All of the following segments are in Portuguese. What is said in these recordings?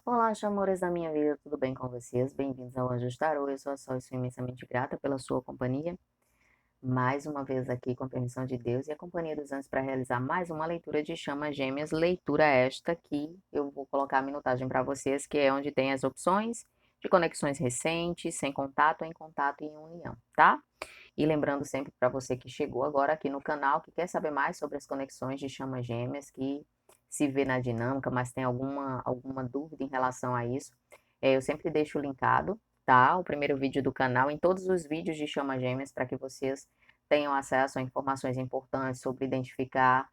Olá, amores da minha vida, tudo bem com vocês? Bem-vindos ao Anjos Tarô. Eu sou a Sol e sou imensamente grata pela sua companhia. Mais uma vez aqui com a permissão de Deus e a companhia dos anjos para realizar mais uma leitura de Chama Gêmeas. Leitura esta que eu vou colocar a minutagem para vocês, que é onde tem as opções de conexões recentes, sem contato, em contato e em união, tá? E lembrando sempre para você que chegou agora aqui no canal, que quer saber mais sobre as conexões de Chama Gêmeas, que se vê na dinâmica, mas tem alguma dúvida em relação a isso, eu sempre deixo linkado, tá? O primeiro vídeo do canal, em todos os vídeos de Chama Gêmeas, para que vocês tenham acesso a informações importantes sobre identificar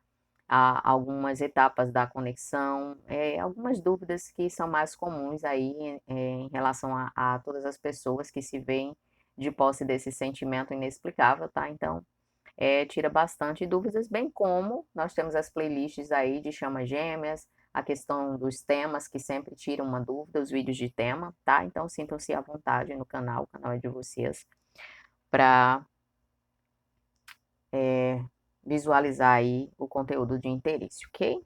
algumas etapas da conexão, algumas dúvidas que são mais comuns aí em relação a todas as pessoas que se veem de posse desse sentimento inexplicável, tá? Então, tira bastante dúvidas, bem como nós temos as playlists aí de Chama Gêmeas, a questão dos temas que sempre tiram uma dúvida, os vídeos de tema, tá? Então sintam-se à vontade no canal, o canal é de vocês, para visualizar aí o conteúdo de interesse, ok?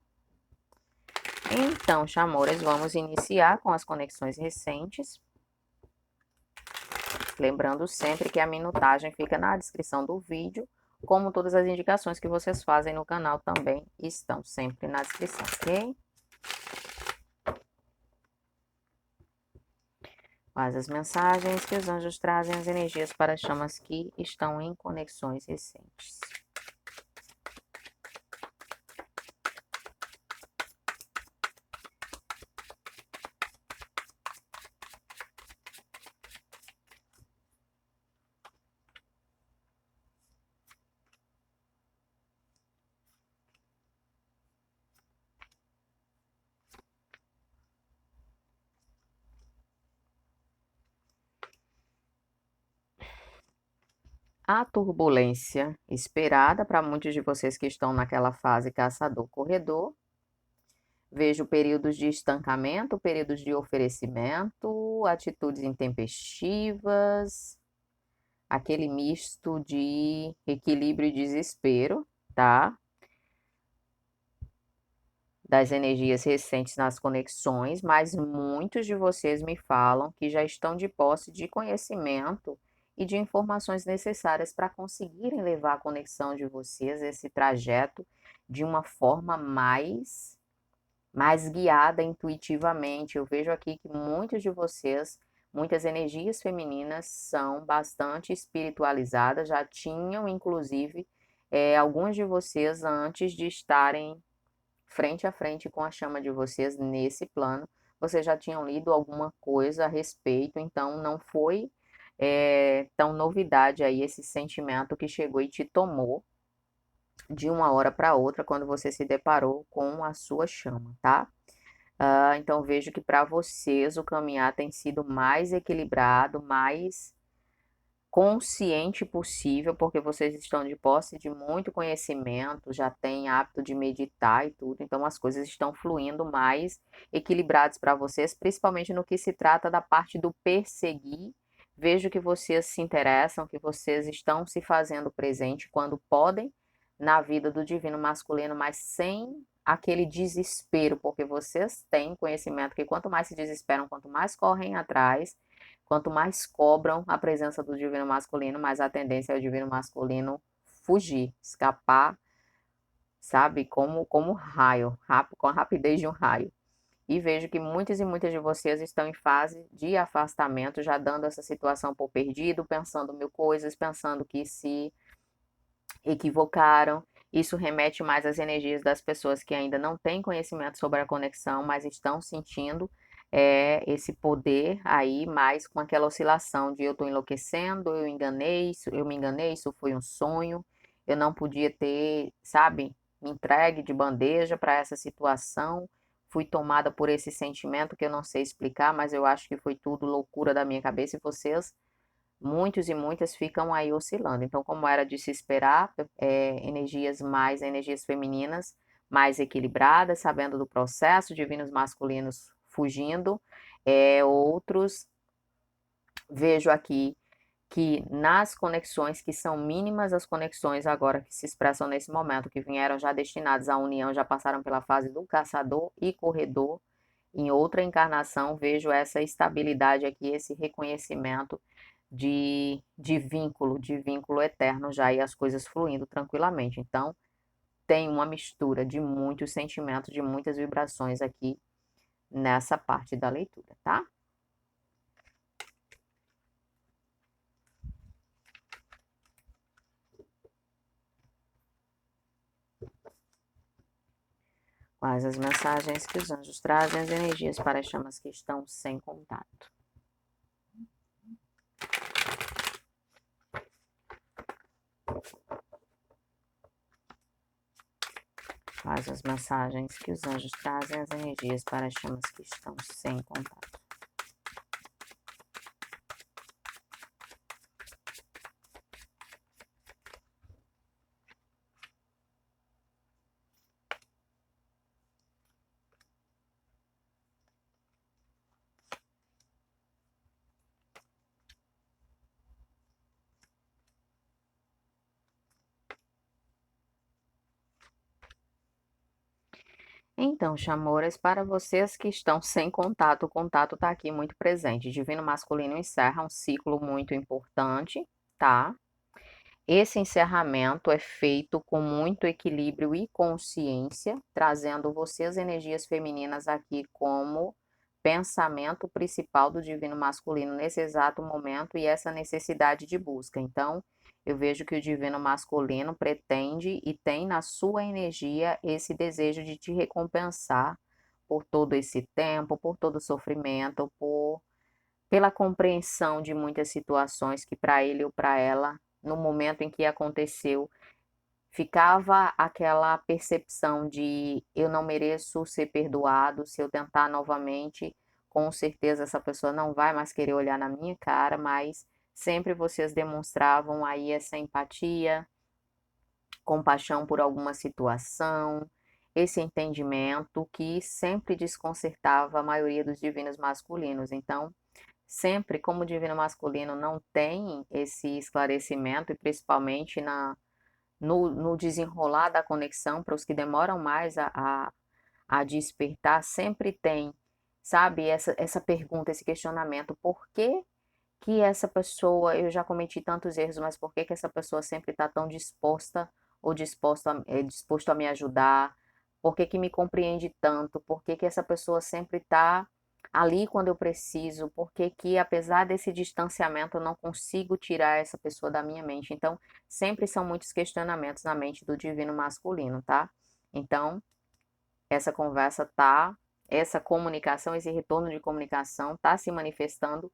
Então, chamores, vamos iniciar com as conexões recentes. Lembrando sempre que a minutagem fica na descrição do vídeo, como todas as indicações que vocês fazem no canal também estão sempre na descrição, ok? Quais as mensagens que os anjos trazem, as energias para as chamas que estão em conexões recentes. A turbulência esperada para muitos de vocês que estão naquela fase caçador-corredor. Vejo períodos de estancamento, períodos de oferecimento, atitudes intempestivas, aquele misto de equilíbrio e desespero, tá? Das energias recentes nas conexões, mas muitos de vocês me falam que já estão de posse de conhecimento e de informações necessárias para conseguirem levar a conexão de vocês, esse trajeto, de uma forma mais guiada intuitivamente. Eu vejo aqui que muitos de vocês, muitas energias femininas são bastante espiritualizadas, já tinham, inclusive, alguns de vocês, antes de estarem frente a frente com a chama de vocês nesse plano, vocês já tinham lido alguma coisa a respeito, então não foi tão novidade aí esse sentimento que chegou e te tomou de uma hora para outra quando você se deparou com a sua chama, tá? Então vejo que para vocês o caminhar tem sido mais equilibrado, mais consciente possível, porque vocês estão de posse de muito conhecimento, já têm hábito de meditar e tudo, então as coisas estão fluindo mais equilibradas para vocês, principalmente no que se trata da parte do perseguir. Vejo que vocês se interessam, que vocês estão se fazendo presente quando podem na vida do divino masculino, mas sem aquele desespero, porque vocês têm conhecimento que quanto mais se desesperam, quanto mais correm atrás, quanto mais cobram a presença do divino masculino, mais a tendência é o divino masculino fugir, escapar, sabe? Como raio, com a rapidez de um raio. E vejo que muitos e muitas de vocês estão em fase de afastamento, já dando essa situação por perdido, pensando mil coisas, pensando que se equivocaram. Isso remete mais às energias das pessoas que ainda não têm conhecimento sobre a conexão, mas estão sentindo esse poder aí, mais com aquela oscilação de eu estou enlouquecendo, eu me enganei, isso foi um sonho, eu não podia ter, sabe, me entregue de bandeja para essa situação, fui tomada por esse sentimento que eu não sei explicar, mas eu acho que foi tudo loucura da minha cabeça e vocês muitos e muitas ficam aí oscilando. Então, como era de se esperar, energias femininas mais equilibradas, sabendo do processo, divinos masculinos fugindo, outros vejo aqui que nas conexões que são mínimas, as conexões agora que se expressam nesse momento, que vieram já destinadas à união, já passaram pela fase do caçador e corredor, em outra encarnação, vejo essa estabilidade aqui, esse reconhecimento de vínculo eterno já e as coisas fluindo tranquilamente. Então, tem uma mistura de muitos sentimentos, de muitas vibrações aqui nessa parte da leitura, tá? Quais as mensagens que os anjos trazem, as energias para as chamas que estão sem contato. Quais as mensagens que os anjos trazem, as energias para as chamas que estão sem contato. Então, Chamoras, para vocês que estão sem contato, o contato está aqui muito presente. Divino masculino encerra um ciclo muito importante, tá? Esse encerramento é feito com muito equilíbrio e consciência, trazendo você as energias femininas aqui como pensamento principal do divino masculino nesse exato momento e essa necessidade de busca. Então, eu vejo que o divino masculino pretende e tem na sua energia esse desejo de te recompensar por todo esse tempo, por todo o sofrimento, pela compreensão de muitas situações que para ele ou para ela, no momento em que aconteceu, ficava aquela percepção de eu não mereço ser perdoado, se eu tentar novamente, com certeza essa pessoa não vai mais querer olhar na minha cara, mas sempre vocês demonstravam aí essa empatia, compaixão por alguma situação, esse entendimento que sempre desconcertava a maioria dos divinos masculinos. Então, sempre como o divino masculino não tem esse esclarecimento, e principalmente no desenrolar da conexão, para os que demoram mais a despertar, sempre tem, sabe, essa pergunta, esse questionamento, por que essa pessoa, eu já cometi tantos erros, mas por que essa pessoa sempre está tão disposta ou disposto a me ajudar? Por que me compreende tanto? Por que essa pessoa sempre está ali quando eu preciso? Por que apesar desse distanciamento eu não consigo tirar essa pessoa da minha mente? Então, sempre são muitos questionamentos na mente do divino masculino, tá? Então, essa conversa tá, essa comunicação, esse retorno de comunicação tá se manifestando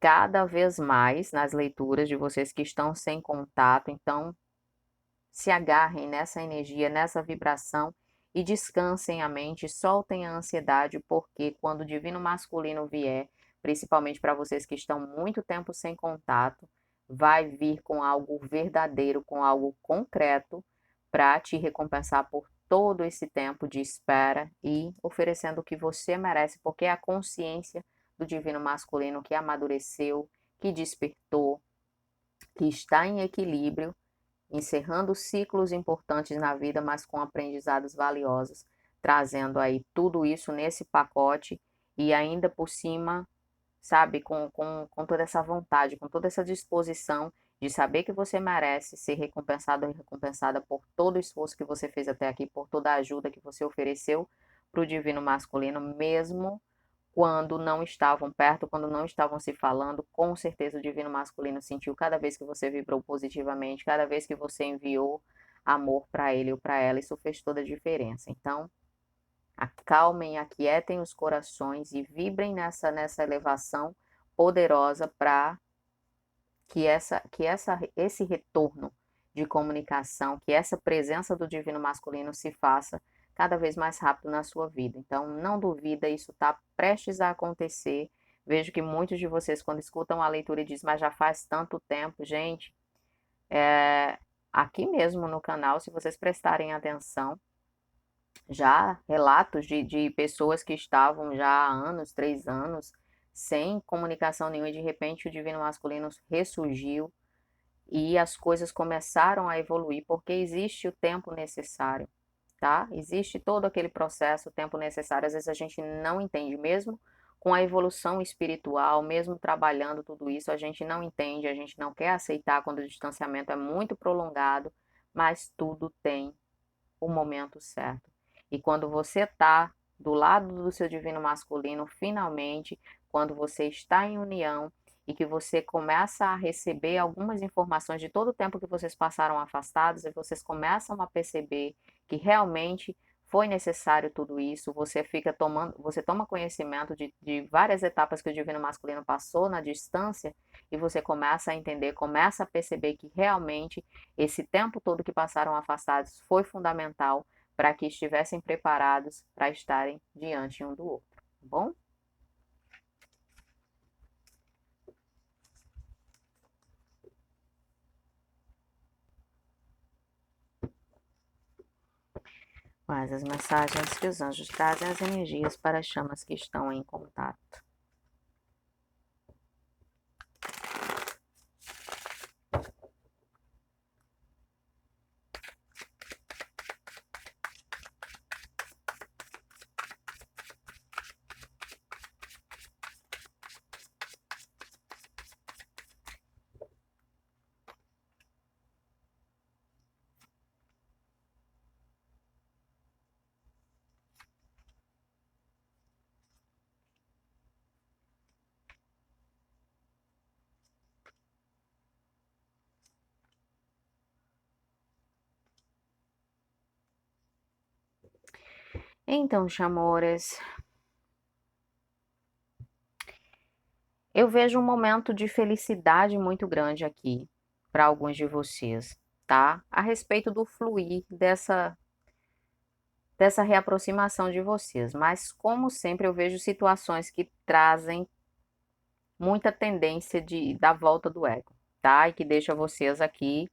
cada vez mais nas leituras de vocês que estão sem contato. Então, se agarrem nessa energia, nessa vibração e descansem a mente, soltem a ansiedade, porque quando o divino masculino vier, principalmente para vocês que estão muito tempo sem contato, vai vir com algo verdadeiro, com algo concreto para te recompensar por todo esse tempo de espera e oferecendo o que você merece, porque é a consciência do divino masculino que amadureceu, que despertou, que está em equilíbrio, encerrando ciclos importantes na vida, mas com aprendizados valiosos, trazendo aí tudo isso nesse pacote e ainda por cima, sabe, com toda essa vontade, com toda essa disposição de saber que você merece ser recompensado ou recompensada por todo o esforço que você fez até aqui, por toda a ajuda que você ofereceu para o divino masculino, mesmo quando não estavam perto, quando não estavam se falando, com certeza o divino masculino sentiu cada vez que você vibrou positivamente, cada vez que você enviou amor para ele ou para ela, isso fez toda a diferença. Então, acalmem, aquietem os corações e vibrem nessa elevação poderosa para esse retorno de comunicação, que essa presença do divino masculino se faça cada vez mais rápido na sua vida. Então, não duvida, isso está prestes a acontecer. Vejo que muitos de vocês, quando escutam a leitura, dizem, mas já faz tanto tempo, gente. Aqui mesmo no canal, se vocês prestarem atenção, já relatos de pessoas que estavam já há anos, 3 anos, sem comunicação nenhuma, e de repente o divino masculino ressurgiu e as coisas começaram a evoluir, porque existe o tempo necessário. tá? Existe todo aquele processo, o tempo necessário, às vezes a gente não entende mesmo com a evolução espiritual, mesmo trabalhando tudo isso, a gente não entende, a gente não quer aceitar quando o distanciamento é muito prolongado, mas tudo tem o momento certo. E quando você está do lado do seu divino masculino, finalmente, quando você está em união e que você começa a receber algumas informações de todo o tempo que vocês passaram afastados, e vocês começam a perceber que realmente foi necessário tudo isso, você toma conhecimento de várias etapas que o divino masculino passou na distância, e você começa a entender, começa a perceber que realmente esse tempo todo que passaram afastados foi fundamental para que estivessem preparados para estarem diante um do outro, tá bom? Mas as mensagens que os anjos trazem, as energias para as chamas que estão em contato. Então, chamores, eu vejo um momento de felicidade muito grande aqui para alguns de vocês, tá? A respeito do fluir dessa reaproximação de vocês, mas como sempre eu vejo situações que trazem muita tendência da volta do ego, tá? E que deixa vocês aqui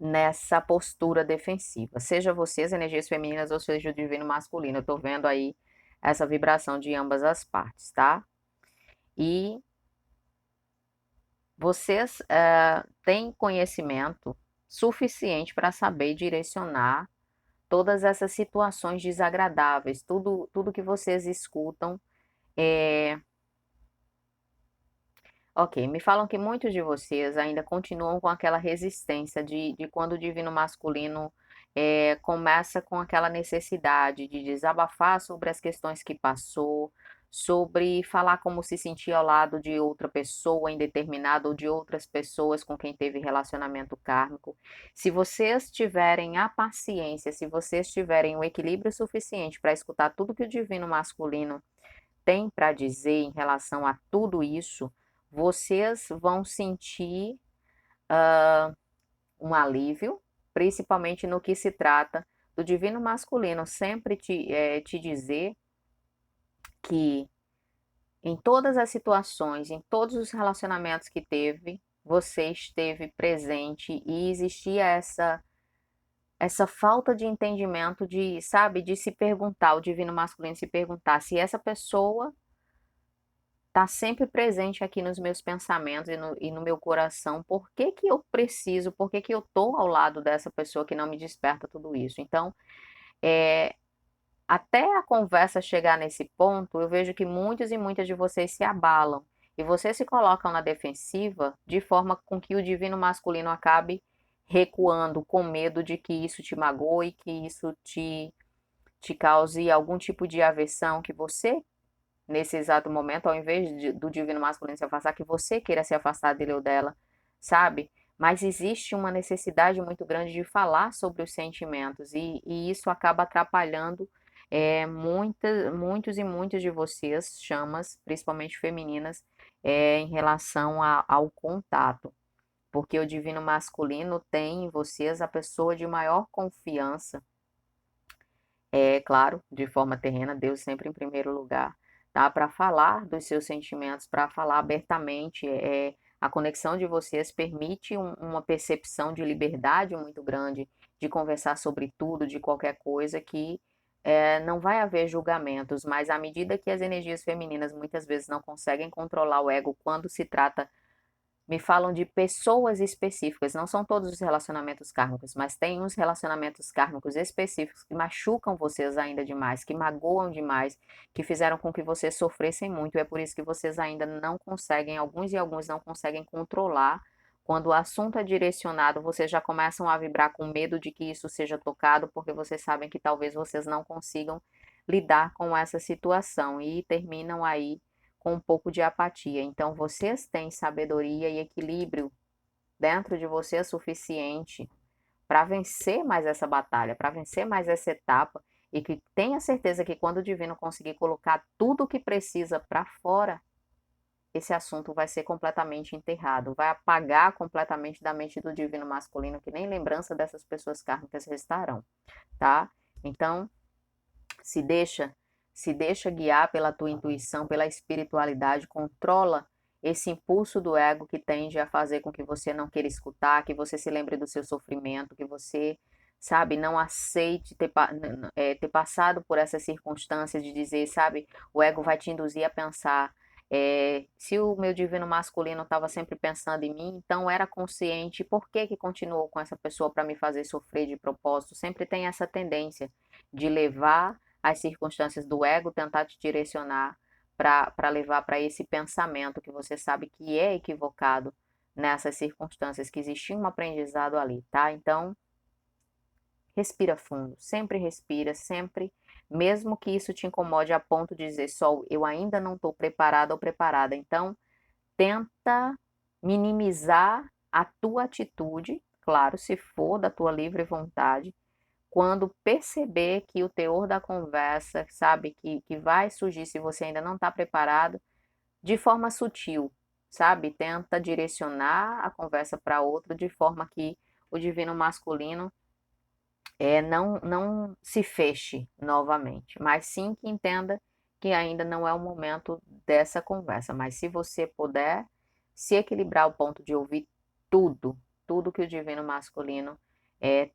nessa postura defensiva. Seja vocês energias femininas ou seja o divino masculino, eu tô vendo aí essa vibração de ambas as partes, tá? E vocês têm conhecimento suficiente para saber direcionar todas essas situações desagradáveis, tudo que vocês escutam. Ok, me falam que muitos de vocês ainda continuam com aquela resistência de quando o divino masculino começa com aquela necessidade de desabafar sobre as questões que passou, sobre falar como se sentia ao lado de outra pessoa indeterminada ou de outras pessoas com quem teve relacionamento kármico. Se vocês tiverem a paciência, se vocês tiverem o equilíbrio suficiente para escutar tudo que o divino masculino tem para dizer em relação a tudo isso, vocês vão sentir um alívio, principalmente no que se trata do divino masculino, sempre te dizer que em todas as situações, em todos os relacionamentos que teve, você esteve presente e existia essa falta de entendimento de, sabe, de se perguntar, o divino masculino se perguntar se essa pessoa está sempre presente aqui nos meus pensamentos e no meu coração. Por que que eu preciso, por que que eu estou ao lado dessa pessoa que não me desperta tudo isso? Então, é, até a conversa chegar nesse ponto, eu vejo que muitos e muitas de vocês se abalam e vocês se colocam na defensiva de forma com que o divino masculino acabe recuando com medo de que isso te magoe, que isso te cause algum tipo de aversão, que você nesse exato momento, ao invés do divino masculino se afastar, que você queira se afastar dele ou dela, sabe? Mas existe uma necessidade muito grande de falar sobre os sentimentos, e isso acaba atrapalhando muitos e muitas de vocês, chamas, principalmente femininas, em relação ao contato. Porque o divino masculino tem em vocês a pessoa de maior confiança, claro, de forma terrena, Deus sempre em primeiro lugar, tá? Para falar dos seus sentimentos, para falar abertamente, a conexão de vocês permite uma percepção de liberdade muito grande, de conversar sobre tudo, de qualquer coisa que não vai haver julgamentos, mas à medida que as energias femininas muitas vezes não conseguem controlar o ego quando se trata me falam de pessoas específicas, não são todos os relacionamentos kármicos, mas tem uns relacionamentos kármicos específicos que machucam vocês ainda demais, que magoam demais, que fizeram com que vocês sofressem muito, e é por isso que vocês ainda não conseguem, alguns e alguns não conseguem controlar. Quando o assunto é direcionado, vocês já começam a vibrar com medo de que isso seja tocado, porque vocês sabem que talvez vocês não consigam lidar com essa situação e terminam aí com um pouco de apatia. Então, vocês têm sabedoria e equilíbrio dentro de você suficiente para vencer mais essa batalha, para vencer mais essa etapa e que tenha certeza que quando o divino conseguir colocar tudo o que precisa para fora, esse assunto vai ser completamente enterrado, vai apagar completamente da mente do divino masculino, que nem lembrança dessas pessoas kármicas restarão, tá? Então, se deixa, se deixa guiar pela tua intuição, pela espiritualidade, controla esse impulso do ego que tende a fazer com que você não queira escutar, que você se lembre do seu sofrimento, que você, sabe, não aceite ter passado por essas circunstâncias de dizer, sabe, o ego vai te induzir a pensar, se o meu divino masculino estava sempre pensando em mim, então era consciente, por que que continuou com essa pessoa para me fazer sofrer de propósito? Sempre tem essa tendência de levar as circunstâncias do ego, tentar te direcionar para levar para esse pensamento que você sabe que é equivocado nessas circunstâncias, que existia um aprendizado ali, tá? Então, respira fundo, sempre respira, sempre, mesmo que isso te incomode a ponto de dizer, Sol, eu ainda não estou preparada ou preparada. Então, tenta minimizar a tua atitude, claro, se for da tua livre vontade, quando perceber que o teor da conversa, sabe, que vai surgir se você ainda não está preparado, de forma sutil, sabe? Tenta direcionar a conversa para outro de forma que o divino masculino não se feche novamente, mas sim que entenda que ainda não é o momento dessa conversa. Mas se você puder se equilibrar ao ponto de ouvir tudo, tudo que o divino masculino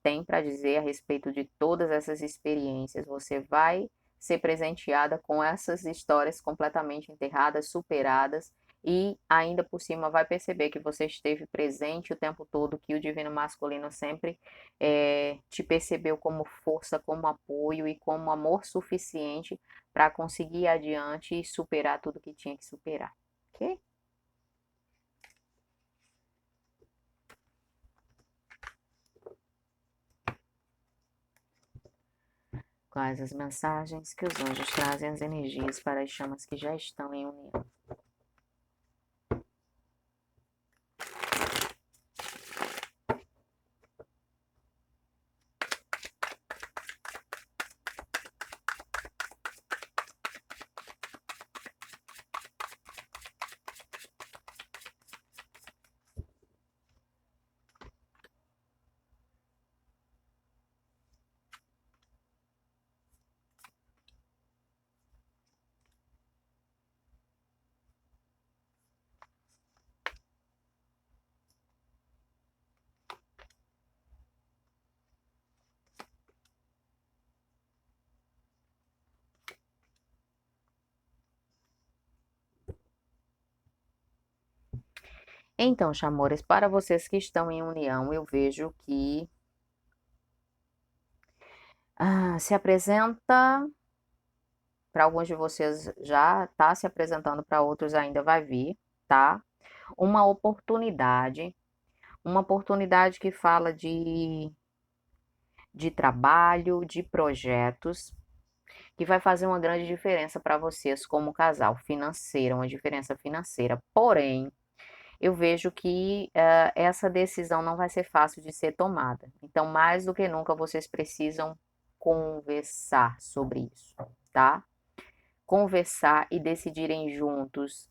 tem para dizer a respeito de todas essas experiências, você vai ser presenteada com essas histórias completamente enterradas, superadas, e ainda por cima vai perceber que você esteve presente o tempo todo, que o divino masculino sempre te percebeu como força, como apoio e como amor suficiente para conseguir ir adiante e superar tudo que tinha que superar, ok? Quais as mensagens que os anjos trazem, as energias para as chamas que já estão em união? Então, chamores, para vocês que estão em união, eu vejo que se apresenta, para alguns de vocês já está se apresentando, para outros ainda vai vir, tá? Uma oportunidade que fala de trabalho, de projetos, que vai fazer uma grande diferença para vocês como casal, financeira, uma diferença financeira. Porém, eu vejo que essa decisão não vai ser fácil de ser tomada. Então, mais do que nunca, vocês precisam conversar sobre isso, tá? Conversar e decidirem juntos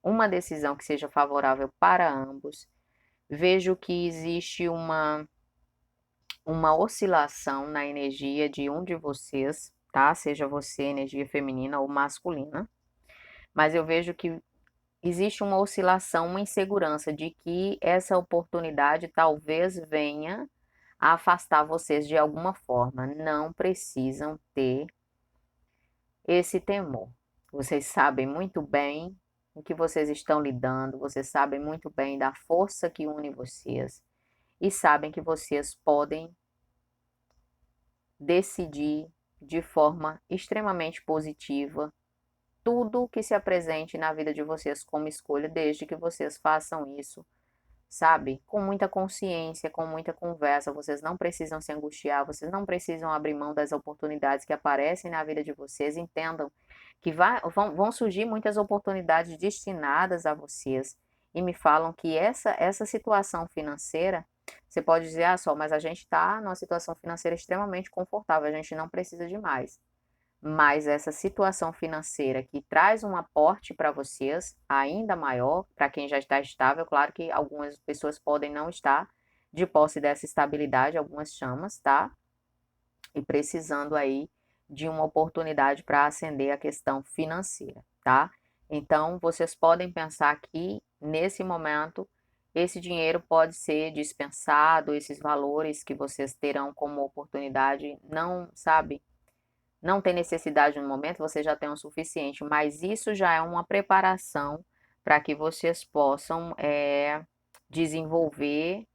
uma decisão que seja favorável para ambos. Vejo que existe uma oscilação na energia de um de vocês, tá? Seja você energia feminina ou masculina. Mas eu vejo que existe uma oscilação, uma insegurança de que essa oportunidade talvez venha a afastar vocês de alguma forma. Não precisam ter esse temor. Vocês sabem muito bem o que vocês estão lidando, vocês sabem muito bem da força que une vocês e sabem que vocês podem decidir de forma extremamente positiva tudo que se apresente na vida de vocês como escolha, desde que vocês façam isso, sabe? Com muita consciência, com muita conversa. Vocês não precisam se angustiar, vocês não precisam abrir mão das oportunidades que aparecem na vida de vocês. Entendam que vão surgir muitas oportunidades destinadas a vocês. E me falam que essa situação financeira, você pode dizer, ah, Sol, mas a gente está numa situação financeira extremamente confortável, a gente não precisa de mais. Mas essa situação financeira que traz um aporte para vocês ainda maior, para quem já está estável, claro que algumas pessoas podem não estar de posse dessa estabilidade, algumas chamas, tá? E precisando aí de uma oportunidade para ascender a questão financeira, tá? Então, vocês podem pensar que nesse momento esse dinheiro pode ser dispensado, esses valores que vocês terão como oportunidade, não, sabe? Não tem necessidade no momento, você já tem o suficiente, mas isso já é uma preparação para que vocês possam desenvolver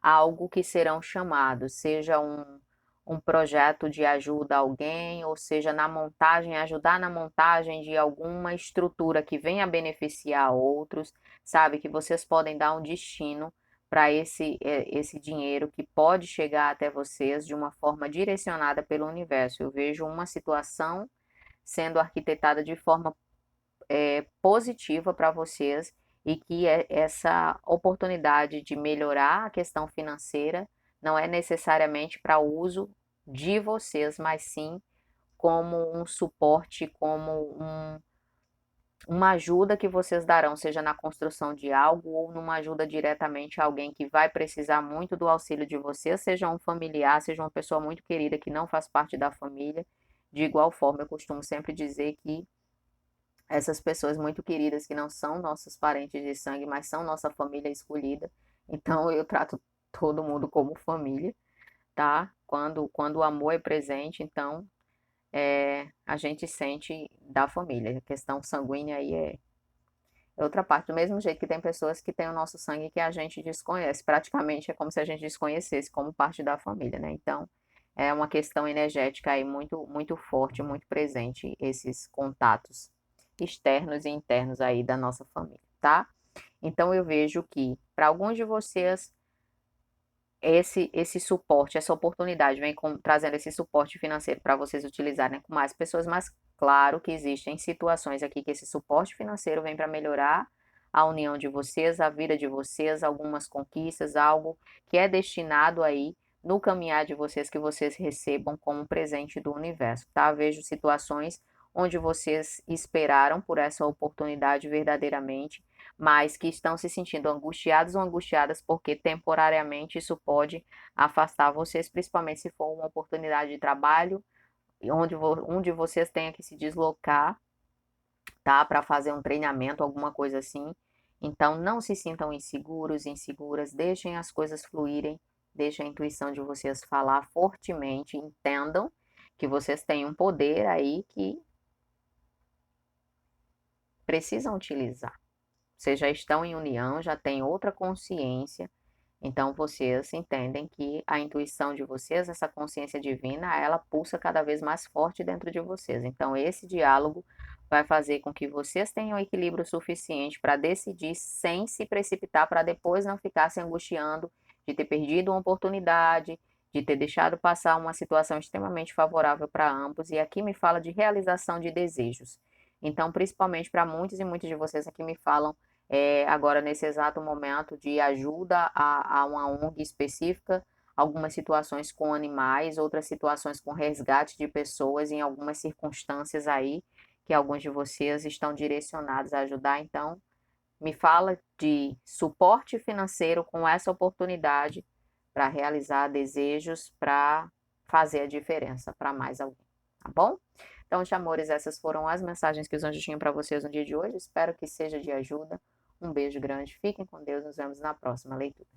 algo que serão chamados, seja um projeto de ajuda a alguém, ou seja, na montagem, ajudar na montagem de alguma estrutura que venha a beneficiar outros, sabe? Que vocês podem dar um destino para esse dinheiro que pode chegar até vocês de uma forma direcionada pelo universo. Eu vejo uma situação sendo arquitetada de forma positiva para vocês e que essa oportunidade de melhorar a questão financeira não é necessariamente para uso de vocês, mas sim como um suporte, como uma ajuda que vocês darão, seja na construção de algo ou numa ajuda diretamente a alguém que vai precisar muito do auxílio de vocês, seja um familiar, seja uma pessoa muito querida que não faz parte da família. De igual forma, eu costumo sempre dizer que essas pessoas muito queridas que não são nossos parentes de sangue, mas são nossa família escolhida. Então eu trato todo mundo como família, tá? Quando o amor é presente, então a gente sente da família. A questão sanguínea aí é outra parte. Do mesmo jeito que tem pessoas que têm o nosso sangue que a gente desconhece. Praticamente é como se a gente desconhecesse como parte da família, né? Então é uma questão energética aí muito, muito forte, muito presente, esses contatos externos e internos aí da nossa família, tá? Então eu vejo que para alguns de vocês esse suporte, essa oportunidade vem trazendo esse suporte financeiro para vocês utilizarem com mais pessoas, mas claro que existem situações aqui que esse suporte financeiro vem para melhorar a união de vocês, a vida de vocês, algumas conquistas, algo que é destinado aí no caminhar de vocês que vocês recebam como presente do universo, tá? Vejo situações onde vocês esperaram por essa oportunidade verdadeiramente, mas que estão se sentindo angustiados ou angustiadas porque temporariamente isso pode afastar vocês, principalmente se for uma oportunidade de trabalho onde vocês tenham que se deslocar, tá, para fazer um treinamento, alguma coisa assim. Então não se sintam inseguros, inseguras, deixem as coisas fluírem, deixem a intuição de vocês falar fortemente, entendam que vocês têm um poder aí que precisam utilizar. Vocês já estão em união, já têm outra consciência, então vocês entendem que a intuição de vocês, essa consciência divina, ela pulsa cada vez mais forte dentro de vocês. Então esse diálogo vai fazer com que vocês tenham equilíbrio suficiente para decidir sem se precipitar, para depois não ficar se angustiando de ter perdido uma oportunidade, de ter deixado passar uma situação extremamente favorável para ambos. E aqui me fala de realização de desejos. Então, principalmente para muitos e muitas de vocês aqui me falam agora nesse exato momento de ajuda a uma ONG específica, algumas situações com animais, outras situações com resgate de pessoas, em algumas circunstâncias aí que alguns de vocês estão direcionados a ajudar. Então, me fala de suporte financeiro com essa oportunidade para realizar desejos, para fazer a diferença para mais alguém, tá bom? Então, meus amores, essas foram as mensagens que os anjos tinham para vocês no dia de hoje. Espero que seja de ajuda. Um beijo grande, fiquem com Deus, nos vemos na próxima leitura.